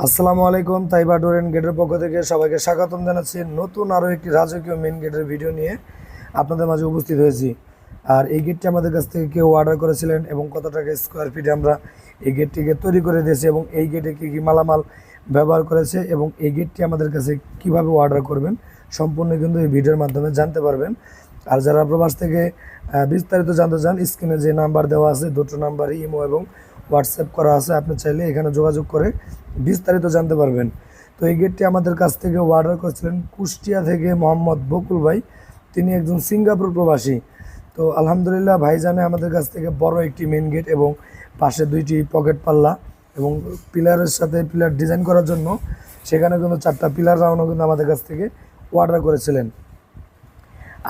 আসসালামু আলাইকুম। তাইবা ডোর এন্ড গেটের পক্ষ থেকে সবাইকে স্বাগতম জানাচ্ছি নতুন আরও একটি রাজকীয় মেন গেটের ভিডিও নিয়ে আপনাদের মাঝে উপস্থিত হয়েছি। আর এই গেটটি আমাদের কাছ থেকে কেউ অর্ডার করেছিলেন এবং কত টাকা স্কোয়ার ফিটে আমরা এই গেটটিকে তৈরি করে দিয়েছি এবং এই গেটে কী কী মালামাল ব্যবহার করেছে এবং এই গেটটি আমাদের কাছে কিভাবে অর্ডার করবেন সম্পূর্ণ কিন্তু এই ভিডিওর মাধ্যমে জানতে পারবেন। আর যারা প্রবাস থেকে বিস্তারিত জানতে চান, স্ক্রিনে যে নাম্বার দেওয়া আছে দুটো নাম্বারই ইমো এবং হোয়াটসঅ্যাপ করা আছে, আপনি চাইলে এখানে যোগাযোগ করে বিস্তারিত জানতে পারবেন। তো এই গেটটি আমাদের কাছ থেকে অর্ডার করেছিলেন কুষ্টিয়া থেকে মোহাম্মদ বকুল ভাই। তিনি একজন সিঙ্গাপুর প্রবাসী। তো আলহামদুলিল্লাহ ভাইজানে আমাদের কাছ থেকে বড় একটি মেন গেট এবং পাশে দুইটি পকেট পাল্লা এবং পিলারের সাথে পিলার ডিজাইন করার জন্য সেখানে কিন্তু 4টা পিলার রাউন্ডও কিন্তু আমাদের কাছ থেকে অর্ডার করেছিলেন।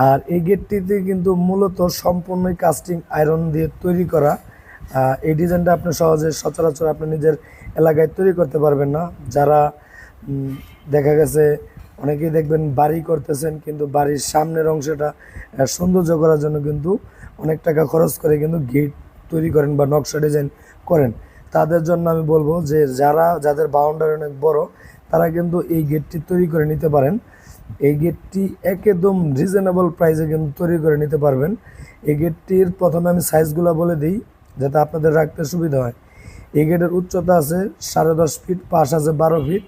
আর এই গেটটিতে কিন্তু মূলত সম্পূর্ণই কাস্টিং আয়রন দিয়ে তৈরি করা। এই ডিজাইনটা আপনি সহজে সচরাচর আপনি নিজের এলাকায় তৈরি করতে পারবেন না। যারা দেখা গেছে অনেকেই দেখবেন বাড়ি করতেছেন কিন্তু বাড়ির সামনের অংশটা সৌন্দর্য করার জন্য কিন্তু অনেক টাকা খরচ করে কিন্তু গেট তৈরি করেন বা নকশা ডিজাইন করেন। তাদের জন্য আমি বলবো যে যাদের বাউন্ডারি অনেক বড় তারা কিন্তু এই গেটটি তৈরি করে নিতে পারেন। এই গেটটি একদম রিজনেবল প্রাইসে কিন্তু তৈরি করে নিতে পারবেন। এই গেটটির প্রথমে আমি সাইজগুলো বলে দিই যাতে আপনাদের রাখতে সুবিধা হয়। এই গেটের উচ্চতা আছে 10.5 ফিট, পাশ আছে 12 ফিট,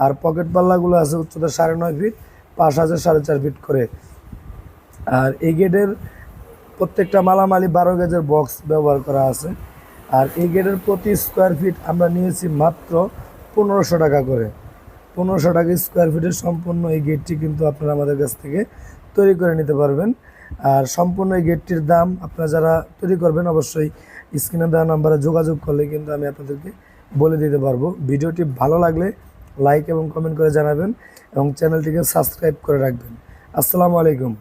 আর পকেট পাল্লাগুলো আছে উচ্চতা 9.5 ফিট, পাশ আছে 4.5 ফিট করে। আর এই গেটের প্রত্যেকটা মালামালি 12 গেজের বক্স ব্যবহার করা আছে। আর এই গেটের প্রতি স্কোয়ার ফিট আমরা নিয়েছি মাত্র 1500 টাকা করে। 1500 টাকা স্কোয়ার ফিটের সম্পূর্ণ এই গেটটি কিন্তু আপনারা আমাদের কাছ থেকে তৈরি করে নিতে পারবেন। আর সম্পূর্ণ এই গেটটির দাম আপনারা যারা তৈরি করবেন অবশ্যই স্ক্রিনে দেওয়া নাম্বারে যোগাযোগ করলে কিন্তু আমি আপনাদেরকে বলে দিতে পারবো। ভিডিওটি ভালো লাগলে লাইক এবং কমেন্ট করে জানাবেন এবং চ্যানেলটিকে সাবস্ক্রাইব করে রাখবেন। আসসালামু আলাইকুম।